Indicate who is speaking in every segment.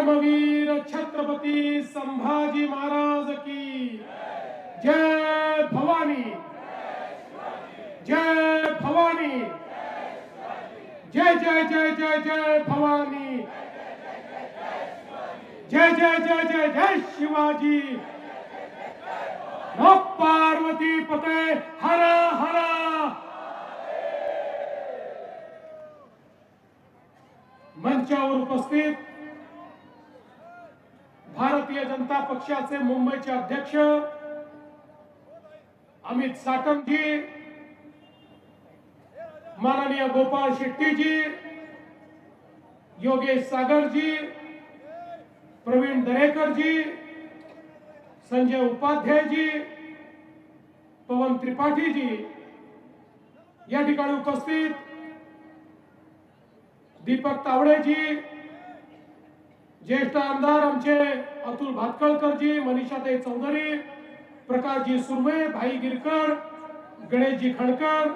Speaker 1: धर्मवीर छत्रपती संभाजी महाराज की जय भवानी, जय भवानी, जय जय जय जय जय भवानी, जय जय जय जय जय शिवाजी, नमः पार्वती पते हर हर। मंचावर उपस्थित भारतीय जनता पक्षाचे मुंबईचे अध्यक्ष अमित साटमजी, माननीय गोपाळ शेट्टीजी, योगेश सागरजी, प्रवीण दरेकरजी, संजय उपाध्यायजी, पवन त्रिपाठीजी, या ठिकाणी उपस्थित दीपक तावडेजी, ज्येष्ठ आमदार आमचे अतुल भातखळकरजी, मनीषाताई चौधरी, प्रकाशजी सुर्वे, भाई गिरकर, गणेशजी खणकर,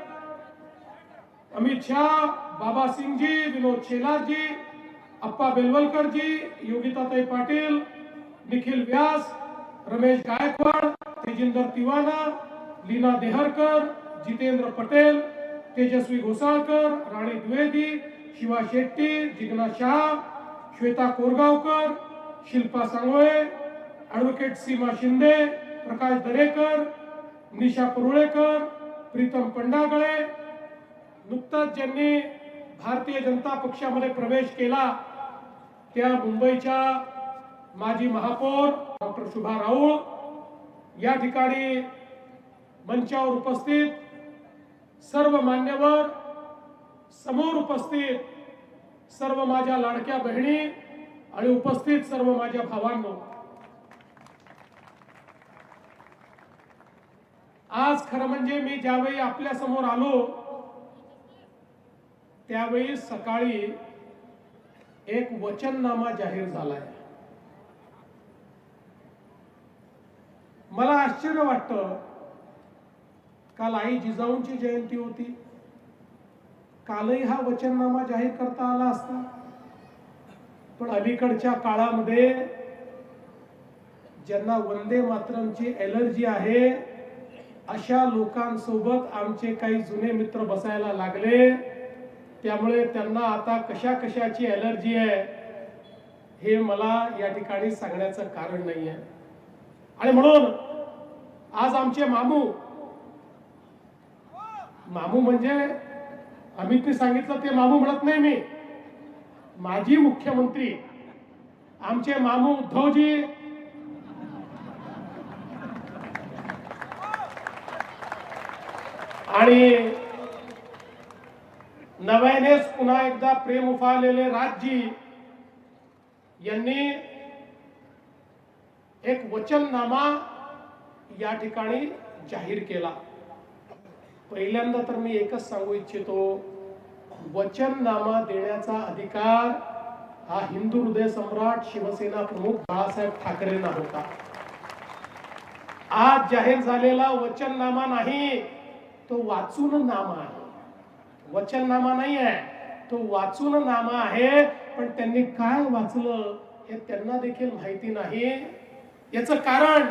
Speaker 1: अमित शाह, बाबा सिंगजी, विनोद शेलारजी, अप्पा बेलवलकरजी, योगिताताई पाटील, निखिल व्यास, रमेश गायकवाड, तेजिंदर तिवाना, लीना देहरकर, जितेंद्र पटेल, तेजस्वी घोसाळकर, राणी द्विवेदी, शिवा शेट्टी, जिग्ना शाह, श्वेता कोरगावकर, शिल्पा सांगोळे, ॲडव्होकेट सीमा शिंदे, प्रकाश दरेकर, निशा परुळेकर, प्रीतम पंडागळे, नुकताच ज्यांनी भारतीय जनता पक्षामध्ये प्रवेश केला त्या मुंबईच्या माजी महापौर डॉक्टर शुभा राऊळ, या ठिकाणी मंचावर उपस्थित सर्व मान्यवर, समोर उपस्थित सर्व माझ्या लाडक्या बहिणी आणि उपस्थित सर्व माझ्या भावांनो, आज खरं म्हणजे मी ज्यावेळी आपल्या समोर आलो त्यावेळी सकाळी एक वचननामा जाहीर झालाय. मला आश्चर्य वाटतं, काल आई जिजाऊंची जयंती होती, कालही हा वचननामा जाहीर करता आला असता, पण अलीकडच्या काळामध्ये ज्यांना वंदे मातरमची एलर्जी आहे अशा लोकांसोबत आमचे काही जुने मित्र बसायला लागले, त्यामुळे त्यांना आता कशा कशाची एलर्जी आहे हे मला या ठिकाणी सांगण्याचं कारण नाही आहे. आणि म्हणून आज आमचे मामू म्हणजे अमितने सांगितलं ते मामू म्हणत नाही मी, माजी मुख्यमंत्री आमचे मामू उद्धवजी, आणि नव्यानेच पुन्हा एकदा प्रेम उफाळलेले राजजी यांनी एक वचननामा या ठिकाणी जाहीर केला. पहिल्यांदा तर मी एकच सांगू इच्छितो, वचननामा देण्याचा अधिकार हा हिंदू हृदय सम्राट शिवसेना प्रमुख बाळासाहेब ठाकरेंना होता. आज जाहीर झालेला वचननामा नाही, तो वाचून नामा आहे. वचननामा नाही आहे, तो वाचून नामा आहे. पण त्यांनी काय वाचलं हे त्यांना देखील माहिती नाही. याचं कारण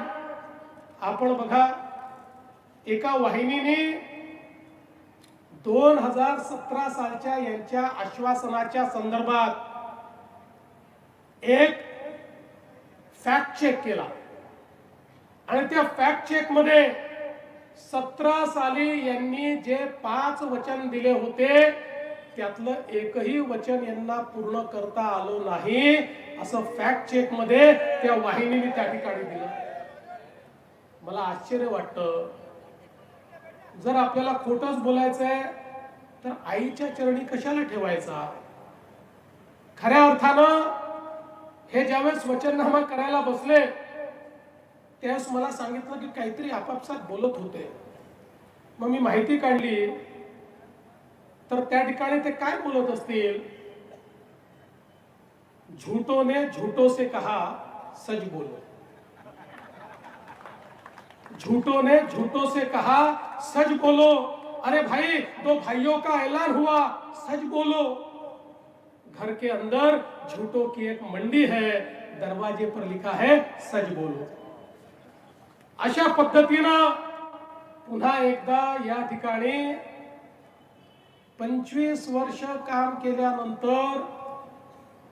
Speaker 1: आपण बघा, एका वाहिनीने 2017 सालच्या यांच्या आश्वासनाच्या संदर्भात एक फॅक्ट चेक केला आणि त्या फॅक्ट चेक मध्ये 17 साली यांनी जे 5 वचन दिले होते त्यातलं एकही वचन यांना पूर्ण करता आलं नाही, असं फॅक्ट चेक मध्ये त्या वाहिनीने त्या ठिकाणी दिलं. मला आश्चर्य वाटतं, जर आपल्याला खोटंच बोलायचंय तर आईच्या चरणी कशाला ठेवायचा. खऱ्या अर्थानं हे ज्यावेळेस वचननामा करायला बसले त्यावेळेस मला सांगितलं की काहीतरी आपापसात बोलत होते. मग मी माहिती काढली तर त्या ठिकाणी ते काय बोलत असतील, झूठों ने झूठों से कहा सच बोलो, झूठों ने झूठों से कहा सच बोलो. अरे भाई, 2 भाइयों का ऐलान हुआ, सच बोलो. घर के अंदर झूठों की एक मंडी है, दरवाजे पर लिखा है सच बोलो. अशा पद्धतीनं पुन्हा एकदा या ठिकाणी 25 वर्ष काम केल्यानंतर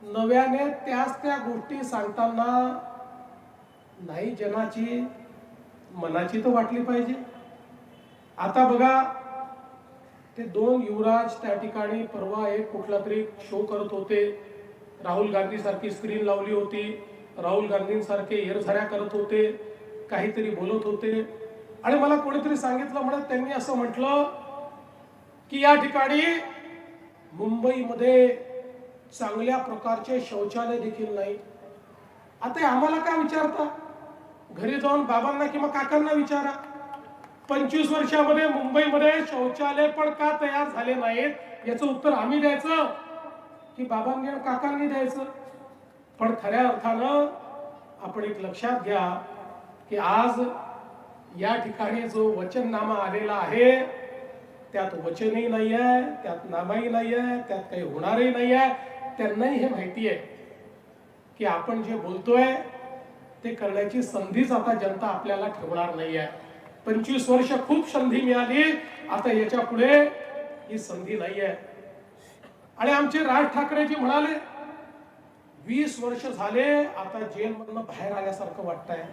Speaker 1: नव्याने त्याच त्या गोष्टी सांगताना नाही जनाची मनाची तर वाटली पाहिजे. आता बघा, ते दोन युवराज त्या ठिकाणी परवा एक कुठला तरी शो करत होते. राहुल गांधी सारखी स्क्रीन लावली होती, राहुल गांधींसारखे एरझऱ्या करत होते, काहीतरी बोलत होते. आणि मला कोणीतरी सांगितलं, म्हणत त्यांनी असं म्हटलं की या ठिकाणी मुंबईमध्ये चांगल्या प्रकारचे शौचालय देखील नाही. आता आम्हाला काय विचारता, घरी जाऊन बाबांना किंवा काकांना विचारा, 25 वर्षामध्ये मुंबईमध्ये शौचालय पण का तयार झाले नाहीत याचं उत्तर आम्ही द्यायचं की बाबांनी आणि काकांनी द्यायचं. पण खऱ्या अर्थानं आपण एक लक्षात घ्या की आज या ठिकाणी जो वचननामा आलेला आहे त्यात वचनही नाही आहे, त्यात नामाही नाही आहे, त्यात काही होणारही नाही आहे. त्यांनाही हे माहिती आहे की आपण जे बोलतोय ते करण्याची संधीच आता जनता आपल्याला ठेवणार नाही आहे. 25 वर्ष खूप संधी मिळाली, आता याच्या पुढे ही संधी नाही आहे. आणि आमचे राज ठाकरेजी म्हणाले 20 वर्ष झाले आता जेलमधनं बाहेर आल्यासारखं वाटतंय.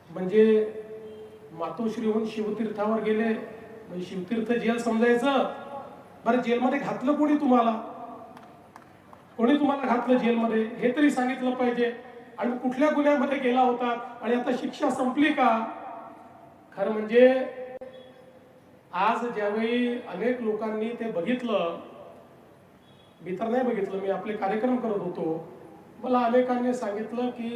Speaker 1: म्हणजे मातोश्रीहून शिवतीर्थावर गेले, म्हणजे शिवतीर्थ जेल समजायचं. बरं, जेलमध्ये घातलं कोणी तुम्हाला? कोणी तुम्हाला घातलं जेलमध्ये हे तरी सांगितलं पाहिजे. आणि कुठल्या गुन्ह्यामध्ये गेला होता आणि आता शिक्षा संपली का? खरं म्हणजे आज ज्यावेळी अनेक लोकांनी ते बघितलं, मी तर नाही बघितलं, मी आपले कार्यक्रम करत होतो, मला अनेकांनी सांगितलं की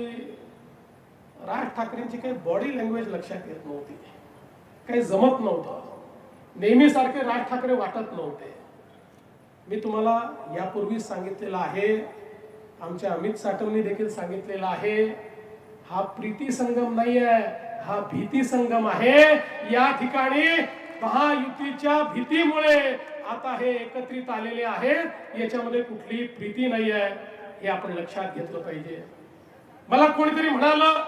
Speaker 1: राज ठाकरेंची काही बॉडी लँग्वेज लक्षात येत नव्हती, काही जमत नव्हतं, नेहमीसारखे राज ठाकरे वाटत नव्हते. मी तुम्हाला यापूर्वी सांगितलेलं आहे, आमच्या अमित साटमनी देखील सांगितलेलं आहे, हा प्रीती संगम नाही आहे, हा भीती संगम आहे. या ठिकाणी महायुतीच्या भीतीमुळे आता हे एकत्रित आलेले आहेत, याच्यामध्ये कुठलीही प्रीती नाही आहे, हे आपण लक्षात घेतलं पाहिजे. मला कोणीतरी म्हणालं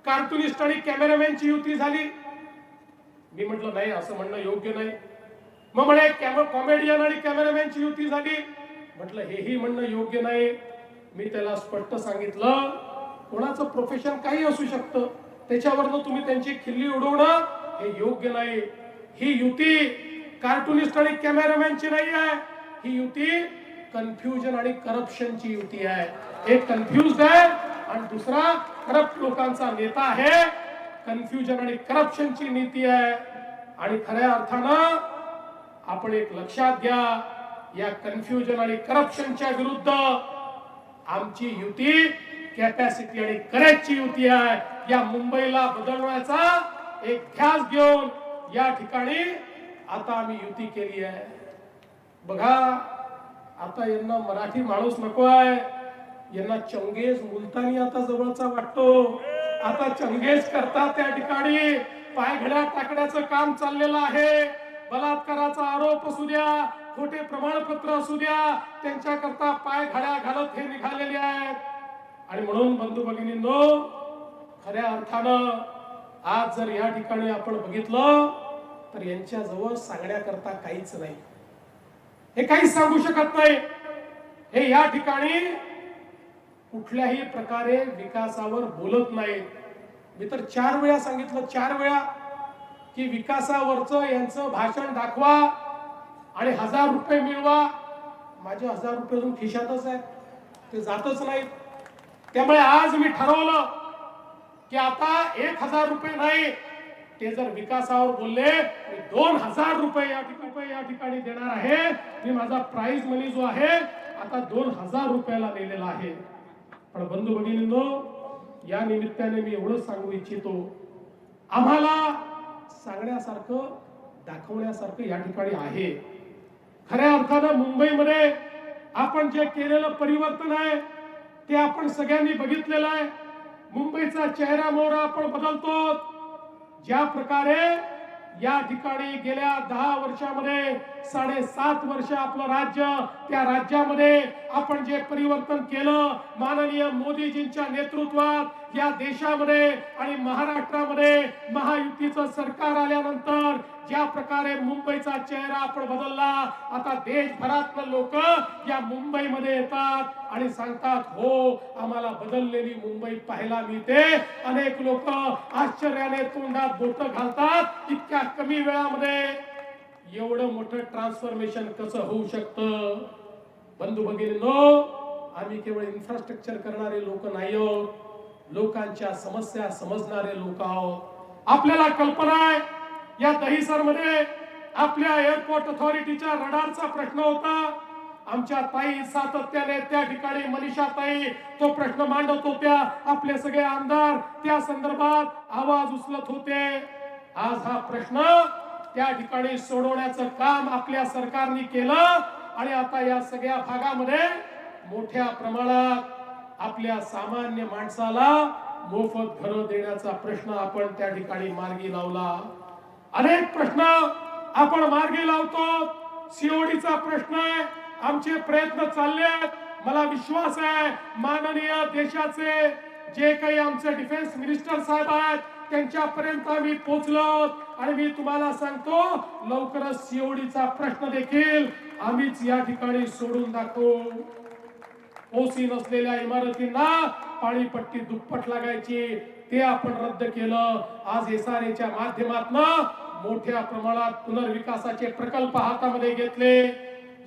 Speaker 1: कार्टुनिस्ट आणि कॅमेरामॅनची युती झाली. मी म्हटलं नाही, असं म्हणणं योग्य नाही. मग म्हणे कॉमेडियन आणि कॅमेरामॅनची युती झाली. म्हटलं हेही म्हणणं योग्य नाही. मी त्याला स्पष्ट सांगितलं, कोणाचं प्रोफेशन काही असू शकतं, त्याच्यावरनं तुम्ही त्यांची खिल्ली उडवणं हे योग्य नाही. ही युती कार्टुनिस्ट आणि कॅमेरामॅनची नाही आहे, ही युती कन्फ्युजन आणि करप्शनची युती आहे. एक कन्फ्युज्ड आहे आणि दुसरा करप्ट लोकांचा नेता आहे. कन्फ्युजन आणि करप्शनची नीती आहे. आणि खऱ्या अर्थानं आपण एक लक्षात घ्या, या कन्फ्युजन आणि करप्शनच्या विरुद्ध आमची युती कॅपॅसिटी आणि करेजची युती आहे. या मुंबईला बदलण्याचा एक ध्यास घेऊन या ठिकाणी आता आम्ही युती केली आहे. बघा, आता यांना मराठी माणूस नको आहे, यांना चंगेज मुलतानी आता जवळचा वाटतो. आता चंगेज करतात त्या ठिकाणी, पायघड्या टाकण्याचं काम चाललेलं आहे. बलात्काराचा आरोप असू द्या, खोटे प्रमाणपत्र असू द्या, त्यांच्याकरता पाय घड्या घालत हे निघालेले आहेत. आणि म्हणून बंधू भगिनींनो, खऱ्या अर्थानं आज जर या ठिकाणी आपण बघितलं तर यांच्या जवळ सांगण्याकरता काहीच नाही, हे काहीच सांगू शकत नाही. हे या ठिकाणी कुठल्याही प्रकारे विकासावर बोलत नाहीत. मी तर 4 वेळा सांगितलं, 4 वेळा की विकासावरचं यांचं भाषण दाखवा आणि 1000 रुपये मिळवा. माझे 1000 रुपये अजून खिशातच आहेत, ते जातच नाहीत. त्यामुळे आज मी ठरवलं की आता 1000 रुपये नाही, ते जर विकासावर बोलले मी 2000 रुपये या ठिकाणी देणार आहे. मी माझा प्राइज मनी जो आहे आता 2000 रुपयाला नेलेला आहे. पण बंधू भगिनींनो, या निमित्ताने मी एवढं सांगू इच्छितो, आम्हाला सांगण्यासारखं दाखवण्यासारखं या ठिकाणी आहे. खऱ्या अर्थानं मुंबईमध्ये आपण जे केलेलं परिवर्तन आहे ते आपण सगळ्यांनी बघितलेलं आहे. मुंबईचा चेहरा मोहरा आपण बदलतो. ज्या प्रकारे या ठिकाणी गेल्या 10 वर्षामध्ये 7.5 वर्ष आपलं राज्य, त्या राज्यामध्ये आपण जे परिवर्तन केलं माननीय मोदीजींच्या नेतृत्वात या देशामध्ये आणि महाराष्ट्रामध्ये महायुतीचं सरकार आल्यानंतर ज्या प्रकारे मुंबईचा चेहरा आपण बदलला, आता देशभरातले लोक या मुंबईमध्ये येतात आणि सांगतात हो आम्हाला बदललेली मुंबई पाहायला मिळते. अनेक लोक आश्चर्याने तोंडात बोट घालतात, इतक्या कमी वेळामध्ये एवढं मोठं ट्रान्सफॉर्मेशन कसं होऊ शकतं. बंधू भगिनींनो, आम्ही केवळ इन्फ्रास्ट्रक्चर करणारे लोक नाही आहोत, लोकांच्या समस्या समजणारे लोक आहोत. आपल्याला कल्पना आहे या दहिसर मध्ये आपल्या एअरपोर्ट अथॉरिटीच्या रडारचा प्रश्न होता. आमच्या ताई सातत्याने त्या ठिकाणी मनीषा ताई तो प्रश्न मांडत होत्या, आपले सगळे आमदार त्या संदर्भात आवाज उचलत होते. आज हा प्रश्न त्या ठिकाणी सोडवण्याचं काम आपल्या सरकारने केलं आणि आता या सगळ्या भागामध्ये मोठ्या प्रमाणात आपल्या सामान्य माणसाला मोफत घरं देण्याचा प्रश्न आपण त्या ठिकाणी मार्गी लावला. अनेक प्रश्न आपण मार्गी लावतो. सीओडीचा प्रश्न आहे, आमचे प्रयत्न चालले आहेत. मला विश्वास आहे माननीय देशाचे जे काही आमचे डिफेन्स मिनिस्टर साहेब आहेत त्यांच्यापर्यंत आम्ही पोहोचलो आणि मी तुम्हाला सांगतो लवकरच सीओडीचा प्रश्न देखील आम्हीच या ठिकाणी सोडून दाखवू. ओसी नसलेल्या इमारतींना पाणीपट्टी दुप्पट लागायची, ते आपण रद्द केलं. आज एसआरएच्या माध्यमातून मोठ्या प्रमाणात पुनर्विकासाचे प्रकल्प हातामध्ये घेतले.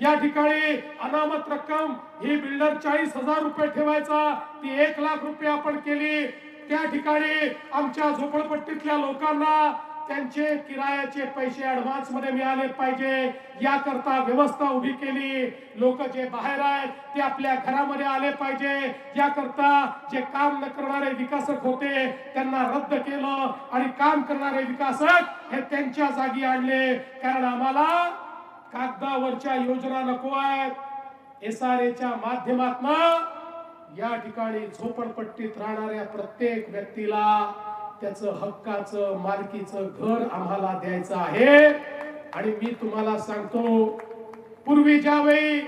Speaker 1: या ठिकाणी अनामत रक्कम ही बिल्डर 40,000 रुपये ठेवायचा, ती 1 लाख रुपये आपण केली. त्या ठिकाणी आमच्या झोपडपट्टीतल्या लोकांना त्यांचे किरायाचे पैसे ऍडव्हान्स मध्ये मिळाले पाहिजे याकरता व्यवस्था उभी केली. लोक जे बाहेर आहेत ते आपल्या घरामध्ये आले पाहिजे याकरता जे काम न करणारे विकासक होते त्यांना रद्द केलं आणि काम करणारे विकासक हे त्यांच्या जागी आणले. कारण आम्हाला कागदावरच्या योजना नको आहेत. एसआरएच्या माध्यमातून या ठिकाणी झोपडपट्टीत राहणाऱ्या प्रत्येक व्यक्तीला त्याचं हक्काचं मालकीचं घर आम्हाला द्यायचं आहे. आणि मी तुम्हाला सांगतो पूर्वी ज्यावेळी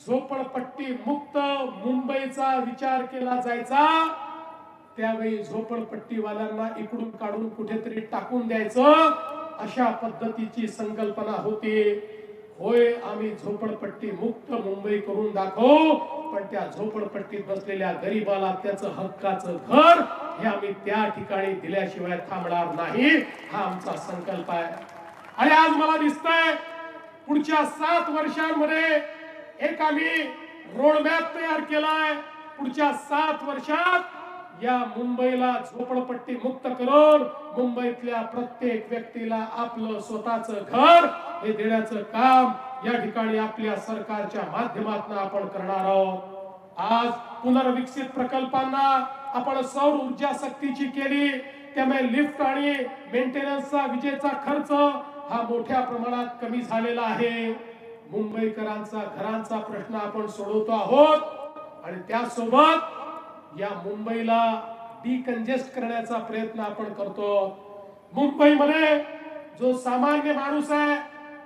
Speaker 1: झोपडपट्टी मुक्त मुंबईचा विचार केला जायचा त्यावेळी झोपडपट्टीवाल्यांना इकडून काढून कुठेतरी टाकून द्यायचं अशा पद्धतीची संकल्पना होती. होय आम्ही झोपडपट्टी मुक्त मुंबई करून दाखवू, पण त्या झोपडपट्टीत बसलेल्या गरीबाला त्याचं हक्काचं घर हे आम्ही त्या ठिकाणी दिल्याशिवाय थांबणार नाही, हा आमचा संकल्प आहे. आणि आज मला दिसतंय पुढच्या 7 वर्षांमध्ये एक आम्ही रोडमॅप तयार केलाय. पुढच्या 7 वर्षात या मुंबईला झोपडपट्टी मुक्त करून मुंबईतल्या प्रत्येक व्यक्तीला आपलं स्वतःचं घर हे देण्याचं काम या ठिकाणी आपल्या सरकारच्या माध्यमातून आपण करणार आहोत. आज पुनर्विकसित प्रकल्पांना आपण सौर ऊर्जा सक्तीची केली, त्यामुळे लिफ्ट आणि मेंटेनन्सचा विजेचा खर्च हा मोठ्या प्रमाणात कमी झालेला आहे. मुंबईकरांचा घरांचा प्रश्न आपण सोडवतो आहोत आणि त्यासोबत या मुंबईला डिकंजेस्ट करण्याचा प्रयत्न आपण करतो. मुंबईमध्ये जो सामान्य माणूस आहे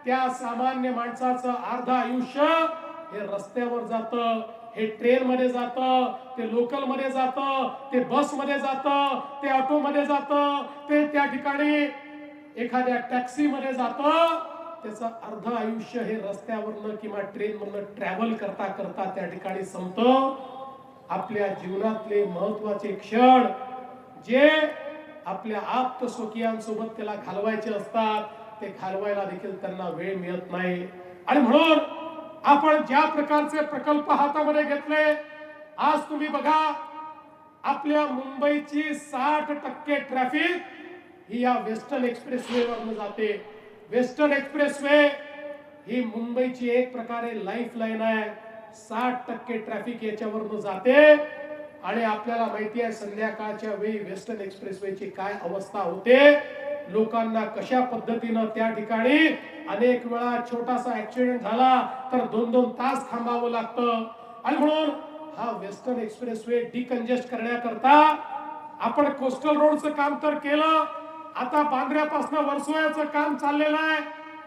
Speaker 1: त्या सामान्य माणसाचं अर्ध आयुष्य हे रस्त्यावर जातं, हे ट्रेन मध्ये जातं, ते लोकल मध्ये जातं, ते बस मध्ये जातं, ते ऑटो मध्ये जातं, ते त्या ठिकाणी एखाद्या टॅक्सी मध्ये जातं. त्याचं अर्ध आयुष्य हे रस्त्यावरनं किंवा ट्रेन मधनं ट्रॅव्हल करता करता त्या ठिकाणी संपतं. आपल्या जीवनातले महत्वाचे क्षण जे आपल्या आप्त स्वकीयांसोबत त्याला घालवायचे असतात ते घालवायला देखील त्यांना वेळ मिळत नाही. आणि म्हणून आपण ज्या प्रकारचे प्रकल्प हातामध्ये घेतले, आज तुम्ही बघा आपल्या मुंबईची 60% ट्रॅफिक ही या वेस्टर्न एक्सप्रेसवे वरून जाते. वेस्टर्न एक्सप्रेसवे ही मुंबईची एक प्रकारे लाईफ लाईन आहे. 60% ट्रॅफिक याच्यावरून जाते आणि आपल्याला माहिती आहे संध्याकाळच्या वेळी वेस्टर्न एक्सप्रेसवेची काय अवस्था होते. लोकांना कशा पद्धतीनं त्या ठिकाणी अनेक वेळा छोटासा ऍक्सिडेंट झाला तर 2-2 तास थांबावं लागतं. आणि म्हणून हा वेस्टर्न एक्सप्रेसवे डिकंजेस्ट करण्याकरता आपण कोस्टल रोडचं काम तर केलं, आता बांद्र्यापासून वर्सोव्याचं काम चाललेलं आहे.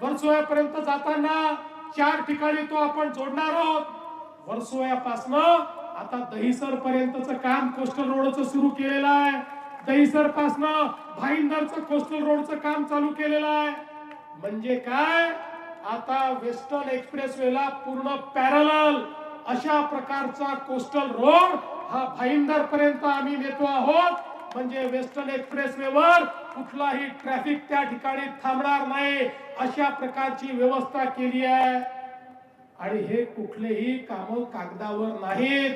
Speaker 1: वर्सोव्यापर्यंत जाताना 4 ठिकाणी तो आपण जोडणार आहोत. वर्सोव्यापासून आता दहिसर पर्यंतचं काम कोस्टल रोडचं सुरू केलेलं आहे. दहिसर पासून भाईंदरचं कोस्टल रोडचं काम चालू केलेलं आहे. म्हणजे काय, आता वेस्टर्न एक्सप्रेसवेला पूर्ण पॅरलल अशा प्रकारचा कोस्टल रोड हा भाईंदर पर्यंत आम्ही नेतो आहोत. म्हणजे वेस्टर्न एक्सप्रेसवेवर कुठलाही ट्रॅफिक त्या ठिकाणी थांबणार नाही अशा प्रकारची व्यवस्था केली आहे. आणि हे कुठलेही काम कागदावर नाहीत,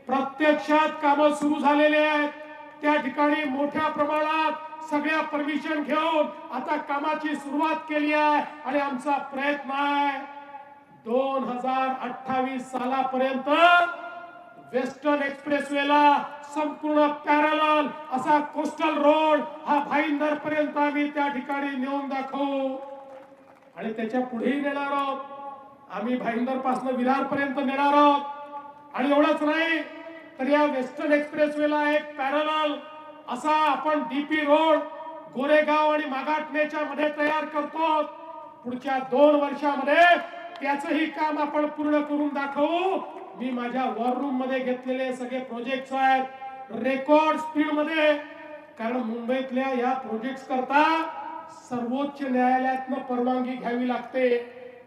Speaker 1: प्रत्यक्षात काम सुरू झालेले आहेत. त्या ठिकाणी मोठ्या प्रमाणात सगळ्या परमिशन घेऊन आता कामाची सुरुवात केली आहे. आणि आमचा प्रयत्न आहे 2028 सालापर्यंत वेस्टर्न एक्सप्रेसवेला संपूर्ण पॅरलल असा कोस्टल रोड हा भाईंदर पर्यंत आम्ही त्या ठिकाणी नेऊन दाखवू. आणि त्याच्या पुढेही नेणार आहोत. आम्ही भाईंदर पासून विरार पर्यंत नेणार आहोत. आणि एवढंच नाही तर या वेस्टर्न एक्सप्रेसवेला एक पॅरलल असा आपण डीपी रोड गोरेगाव आणि मागाटनेच्या मध्ये तयार करतो. पुढच्या 2 वर्षामध्ये त्याचंही काम आपण पूर्ण करून दाखवू. मी माझ्या वॉर रूम मध्ये घेतलेले सगळे प्रोजेक्ट्स आहेत रेकॉर्ड स्पीड मध्ये. कारण मुंबईतल्या या प्रोजेक्ट्स करता सर्वोच्च न्यायालयातनं परवानगी घ्यावी लागते.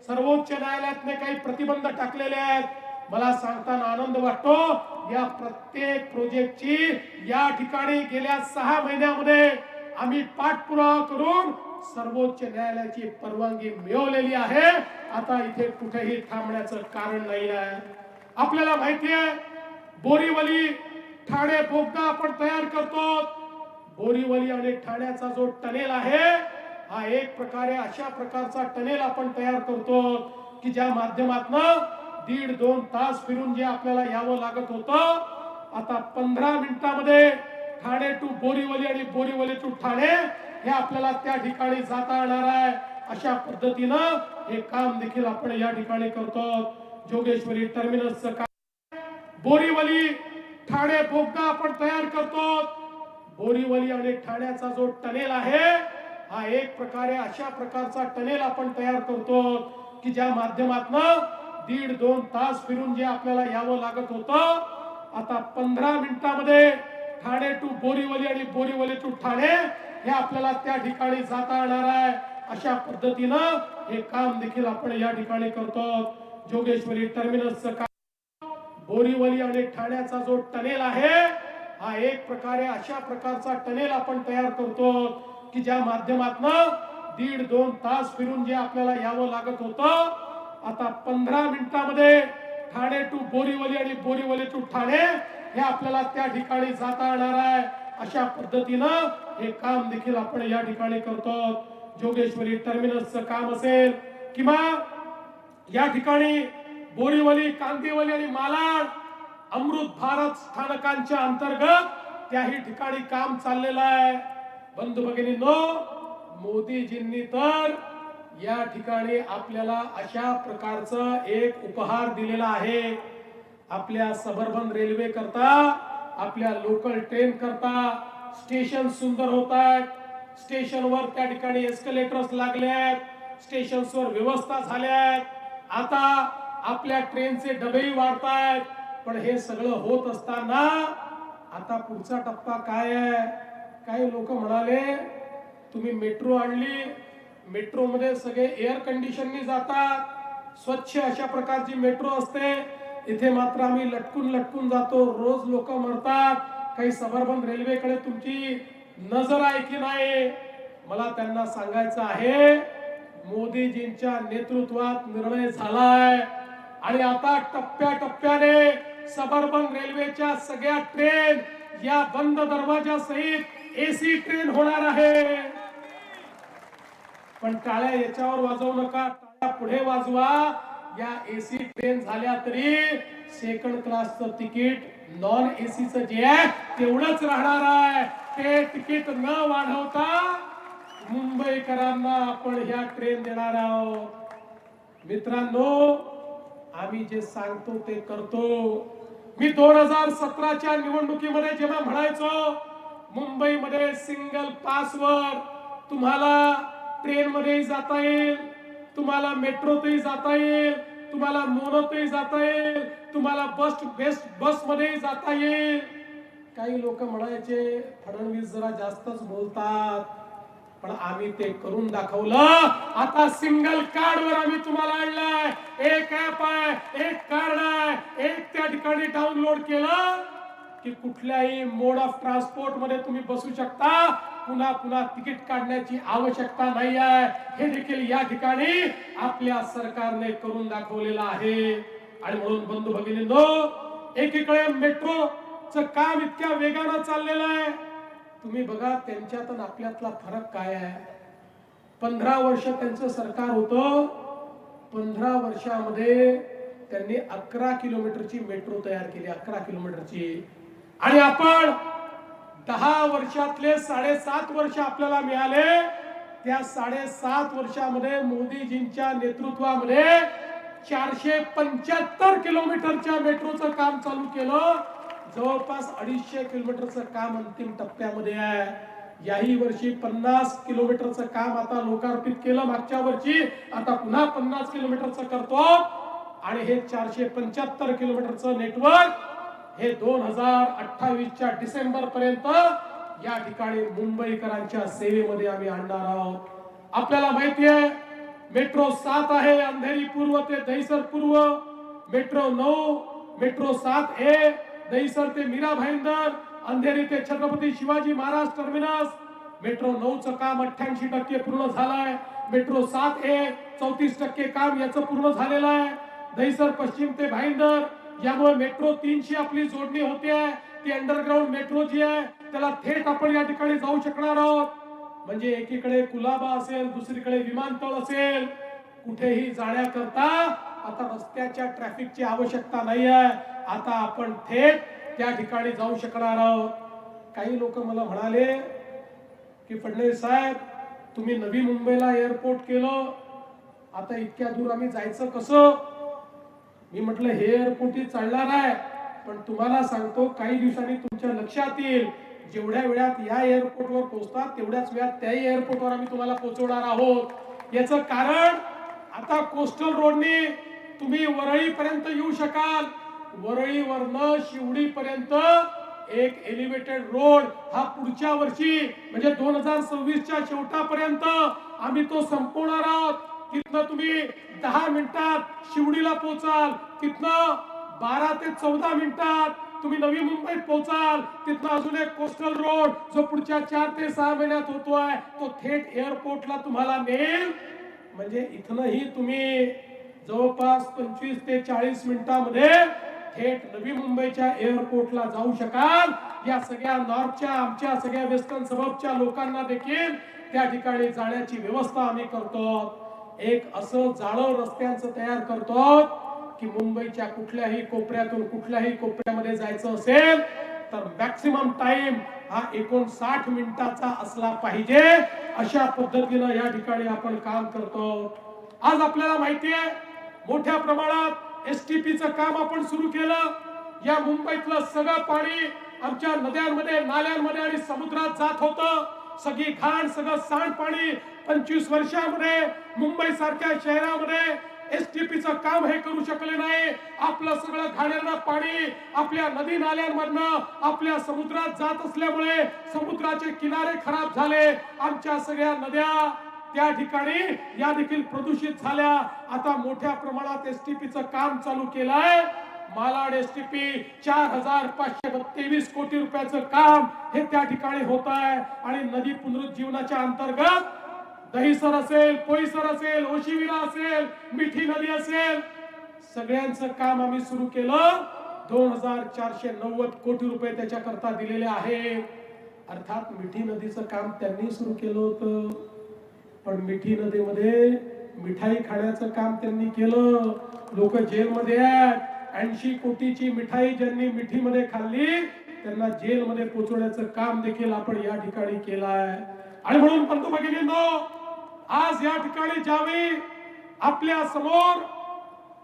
Speaker 1: सर्वोच्च न्यायालयातने काही प्रतिबंध टाकलेले आहेत. मला सांगताना आनंद वाटतो, या प्रत्येक प्रोजेक्टची या ठिकाणी गेल्या 6 महिन्यामध्ये आम्ही पाठपुरावा करून सर्वोच्च न्यायालयाची परवानगी मिळवलेली आहे. आता इथे कुठेही थांबण्याचं कारण नाही आहे. आपल्याला माहिती आहे बोरीवली ठाणे बोगदा आपण तयार करतो. बोरीवली आणि ठाण्याचा जो टनेल आहे हा एक प्रकारे अशा प्रकारचा टनेल आपण तयार करतो की ज्या माध्यमातून 1.5-2 तास फिरून जे आपल्याला यावं लागत होतं आता 15 मिनिटांमध्ये ठाणे टू बोरीवली आणि बोरीवली टू ठाणे हे आपल्याला त्या ठिकाणी जाता येणार आहे. अशा पद्धतीनं हे काम देखील आपण या ठिकाणी करतो. जोगेश्वरी टर्मिनसचं काम बोरीवली ठाणे बोगदा आपण तयार करतो. बोरीवली आणि ठाण्याचा जो टनेल आहे हा एक प्रकारे अशा प्रकारचा टनेल आपण तयार करतो की ज्या माध्यमातून 1.5-2 तास फिरून जे आपल्याला यावं लागत होतं आता 15 मिनिटांमध्ये ठाणे टू बोरीवली आणि बोरीवली टू ठाणे हे आपल्याला त्या ठिकाणी जाता येणार आहे. अशा पद्धतीनं हे काम देखील आपण या ठिकाणी करतो. जोगेश्वरी टर्मिनसचं काम बोरीवली आणि ठाण्याचा जो टनेल आहे हा एक प्रकारे अशा प्रकारचा टनेल आपण तयार करतो की ज्या माध्यमातून 1.5-2 तास फिरून जे आपल्याला यावं लागत होतं आता 15 मिनिटांमध्ये ठाणे टू बोरीवली आणि बोरीवली टू ठाणे हे आपल्याला त्या ठिकाणी जाता येणार आहे. अशा पद्धतीनं हे काम देखील आपण या ठिकाणी करतो. जोगेश्वरी टर्मिनसचं काम असेल किंवा या ठिकाणी बोरीवली कांदिवली आणि मालाड अमृत भारत स्थानकांच्या अंतर्गत त्याही ठिकाणी काम चाललेलं आहे. बंधू भगिनींनो, मोदीजींनी तर या ठिकाणी आपल्याला अशा प्रकारचं एक उपहार दिलेला आहे. आपल्या सबर्बन रेल्वे करता आपल्या लोकल ट्रेन करता स्टेशन सुंदर होत आहेत. स्टेशनवर त्या ठिकाणी एस्केलेटर्स लागले आहेत. स्टेशन्सवर व्यवस्था झाल्या आहेत. आता आपल्या ट्रेनचे डबेही वाढतायत. पण हे सगळं होत असताना आता पुढचा टप्पा काय आहे? काही लोक म्हणाले तुम्ही मेट्रो आणली, मेट्रो मध्ये सगळे एअर कंडिशननी जातात, स्वच्छ अशा प्रकारची मेट्रो असते. इथे मात्र आम्ही लटकून लटकून जातो, रोज लोक मरतात. काही सबर्बन रेल्वेकडे तुमची नजर आहे की नाही? मला त्यांना सांगायचं आहे मोदीजींच्या नेतृत्वात निर्णय झालाय आणि आता टप्प्याटप्प्याने सबर्बन रेल्वेच्या सगळ्या ट्रेन या बंद दरवाजा सहित एसी ट्रेन होणार आहे. पण टाळ्या याच्यावर वाजवू नका, टाळ्या पुढे वाजवा. या एसी ट्रेन झाल्या तरी सेकंड क्लासचं तिकीट नॉन एसीचं जे आहे तेवढंच राहणार आहे. ते तिकीट न वाढवता मुंबईकरांना आपण ह्या ट्रेन देणार आहोत. मित्रांनो, आम्ही जे सांगतो ते करतो. मी 2017च्या निवडणुकीमध्ये जेव्हा म्हणायचो मुंबईमध्ये सिंगल पासवर तुम्हाला ट्रेन मध्ये जाता येईल, तुम्हाला मेट्रोतही जाता येईल, तुम्हाला मोनोतही जाता येईल, तुम्हाला बस मध्ये जाता येईल. काही लोक म्हणायचे फडणवीस जरा जास्तच बोलतात, पण आम्ही ते करून दाखवलं. आता सिंगल कार्ड वर आम्ही तुम्हाला आणलाय. एक ऍप आहे, एक कार्ड आहे, एक त्या ठिकाणी डाउनलोड केलं की कुठल्याही मोड ऑफ ट्रान्सपोर्ट मध्ये तुम्ही बसू शकता. पुन्हा पुन्हा तिकीट काढण्याची आवश्यकता नाही आहे. हे देखील या ठिकाणी आपल्या सरकारने करून दाखवलेलं आहे. आणि म्हणून बंधू भगिनींनो, एकीकडे मेट्रोचं काम इतक्या वेगानं चाललेलं आहे. तुम्ही बघा त्यांच्यात आणि आपल्यातला फरक काय आहे. 15 वर्ष त्यांचं सरकार होतं. 15 वर्षामध्ये त्यांनी 11 किलोमीटरची मेट्रो तयार केली, 11 किलोमीटरची. आणि आपण 10 वर्षातले 7.5 वर्ष आपल्याला मिळाले. त्या 7.5 वर्षामध्ये मोदीजींच्या नेतृत्वामध्ये 475 किलोमीटरच्या मेट्रोचं काम चालू केलं. जवळपास 250 किलोमीटरचं काम अंतिम टप्प्यामध्ये आहे. याही वर्षी 50 किलोमीटरचं काम आता लोकार्पित केलं मागच्या वर्षी. आता पुन्हा 50 किलोमीटरचं करतो. आणि हे 475 किलोमीटरचं नेटवर्क हे 2028च्या डिसेंबर पर्यंत या ठिकाणी मुंबईकरांच्या सेवेमध्ये आम्ही आणणार आहोत. आपल्याला माहिती आहे मेट्रो 7 आहे, अंधेरी पूर्व ते दहिसर पूर्व. मेट्रो 9, मेट्रो 7A दहिसर ते मीरा भाईंदर, अंधेरी ते छत्रपती शिवाजी महाराज टर्मिनस. मेट्रो 9चं काम 88% पूर्ण झालंय. मेट्रो 7A 34% काम याचं पूर्ण झालेलं आहे. दहिसर पश्चिम ते भाईंदर, यामुळे मेट्रो 3ची आपली जोडणी होते आहे. ती अंडरग्राउंड मेट्रो जी आहे त्याला थेट आपण या ठिकाणी जाऊ शकणार आहोत. म्हणजे एकीकडे कुलाबा असेल, दुसरीकडे विमानतळ असेल, कुठेही जाण्याकरता आता रस्त्याच्या ट्रॅफिकची आवश्यकता नाही आहे. आता आपण थेट त्या ठिकाणी जाऊ शकणार आहोत. काही लोक मला म्हणाले की फडणवीस साहेब तुम्ही नवी मुंबईला एअरपोर्ट केलं, आता इतक्या दूर आम्ही जायचं कसं. मी म्हटलं हे एअरपोर्ट ही चालणार आहे, पण तुम्हाला सांगतो काही दिवसांनी तुमच्या लक्षात येईल जेवढ्या वेळात या एअरपोर्टवर पोहोचतात तेवढ्याच वेळात त्याही एअरपोर्टवर आम्ही तुम्हाला पोहोचवणार आहोत. याचं कारण आता कोस्टल रोडनी तुम्ही वरळी पर्यंत येऊ शकाल. वरळीवरनं शिवडी पर्यंत एक एलिव्हेटेड रोड हा पुढच्या वर्षी म्हणजे 2026च्या शेवटापर्यंत आम्ही तो संपवणार आहोत. तिथनं तुम्ही 10 मिनिटात शिवडीला पोहोचाल. तिथनं 12 ते 14 मिनिटात तुम्ही नवी मुंबईत पोहोचाल. तिथनं अजून एक कोस्टल रोड जो पुढच्या 4 ते 6 महिन्यात होतोय तो थेट एअरपोर्टला तुम्हाला नेईल. म्हणजे इथनही तुम्ही जवळपास 25 ते 40 मिनिटांमध्ये थेट नवी मुंबईच्या एअरपोर्टला जाऊ शकाल. या सगळ्या नॉर्थच्या आमच्या सगळ्या वेस्टर्न सबअर्बच्या लोकांना देखील त्या ठिकाणी जाण्याची व्यवस्था आम्ही करतो. एक असं जाळं रस्त्यांचं तयार करतो की मुंबईच्या कुठल्याही कोपऱ्यातून कुठल्याही कोपऱ्यामध्ये जायचं असेल तर मॅक्सिमम टाइम हा 59 मिनिटाचा असला पाहिजे. अशा पद्धतीनं या ठिकाणी आपण काम करतो. आज आपल्याला माहिती आहे मोठ्या प्रमाणात एसटीपीचं काम आपण सुरू केलं. या मुंबईतलं सगळं पाणी आमच्या नद्यांमध्ये, नाल्यांमध्ये आणि समुद्रात जात होतं. सगळी घाण, सगळं सांडपाणी 25 वर्षामध्ये मुंबई सारख्या शहरामध्ये एसटीपीचं काम हे करू शकले नाही. आपलं सगळं घाणेरडं पाणी आपल्या नदी नाल्यांमधनं आपल्या समुद्रात जात असल्यामुळे समुद्राचे किनारे खराब झाले. आमच्या सगळ्या नद्या त्या ठिकाणी या देखील प्रदूषित झाल्या. आता मोठ्या प्रमाणात एसटीपीचं काम चालू केलंय. मालाड एसटीपी 4523 कोटी रुपयाचं काम हे त्या ठिकाणी होत आहे. आणि नदी पुनरुज्जीवनाच्या अंतर्गत दहिसर असेल, पोईसर असेल, ओशिविरा असेल, मिठी नदी असेल, सगळ्यांचं काम आम्ही सुरू केलं. 2490 कोटी रुपये त्याच्याकरता दिलेले आहेत. अर्थात मिठी नदीचं काम त्यांनी सुरू केलं होतं, पण मिठी नदीमध्ये मिठाई खाण्याचं काम त्यांनी केलं. लोक जेलमध्ये आहेत. 80 कोटीची मिठाई ज्यांनी मिठीमध्ये खाल्ली त्यांना जेलमध्ये पोहोचवण्याचं काम देखील आपण या ठिकाणी केलं आहे. आणि म्हणून बंधू भगिनींनो, आज या ठिकाणी ज्यावेळी आपल्या समोर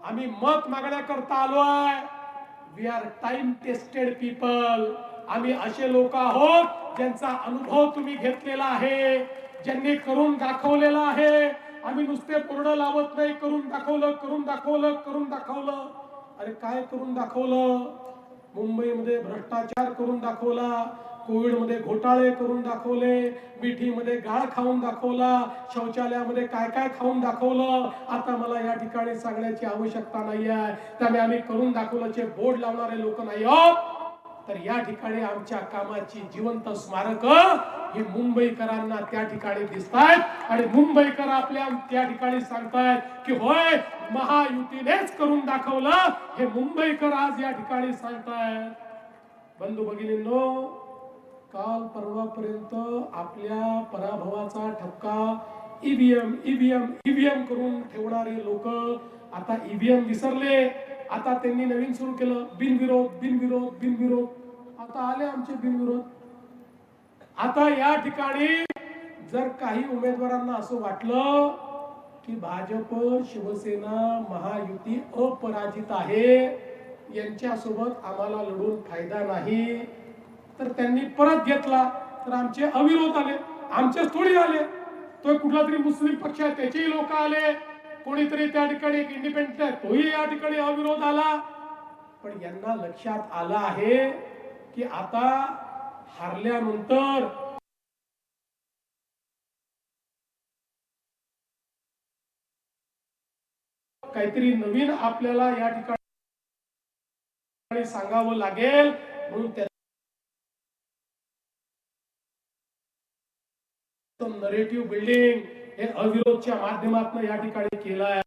Speaker 1: आम्ही मत मागण्याकरता आलो आहे, we are time tested people. आम्ही असे लोक आहोत ज्यांचा अनुभव तुम्ही घेतलेला आहे. ज्यांनी करून दाखवलेलं आहे. आम्ही नुसते बोर्ड लावत नाही, करून दाखवलं, करून दाखवलं, करून दाखवलं. अरे काय करून दाखवलं? मुंबईमध्ये भ्रष्टाचार करून दाखवला, कोविडमध्ये घोटाळे करून दाखवले, मिठीमध्ये गाळ खाऊन दाखवला, शौचालयामध्ये काय काय खाऊन दाखवलं. आता मला या ठिकाणी सांगण्याची आवश्यकता नाही आहे. त्यामुळे आम्ही करून दाखवल्याचे बोर्ड लावणारे लोक नाही आहोत. तर या ठिकाणी आमच्या कामाची जिवंत स्मारक ही मुंबईकरांना त्या ठिकाणी दिसतायत आणि मुंबईकर आपल्या त्या ठिकाणी सांगतायत की होय, महायुतीनेच करून दाखवलं. हे मुंबईकर आज या ठिकाणी सांगतायत. बंधू भगिनींनो, काल परवापर्यंत आपल्या पराभवाचा ठपका ईव्हीएम ईव्हीएम ईव्हीएम करून ठेवणारे लोक आता ईव्हीएम विसरले. आता त्यांनी नवीन सुरू केलं, बिनविरोध बिनविरोध बिनविरोध. आता आले आमचे बिनविरोध. आता या ठिकाणी जर काही उमेदवारांना असं वाटलं की भाजप, शिवसेना, महायुती अपराजित आहे, यांच्यासोबत आम्हाला लढून फायदा नाही, तर त्यांनी परत घेतला. तर आमचे अविरोध आले, आमचेच थोडी आले. तो कुठला तरी मुस्लिम पक्ष आहे त्याचेही लोक आले, कोणीतरी त्या ठिकाणी एक इंडिपेंडेंट आहे तोही या ठिकाणी अविरोध आला. पण यांना लक्षात आलं आहे की आता हारल्यानंतर काहीतरी नवीन आपल्याला या ठिकाणी सांगावं लागेल. म्हणून नरेटिव्ह बिल्डिंग हे अविरोधच्या माध्यमातून या ठिकाणी केलं आहे.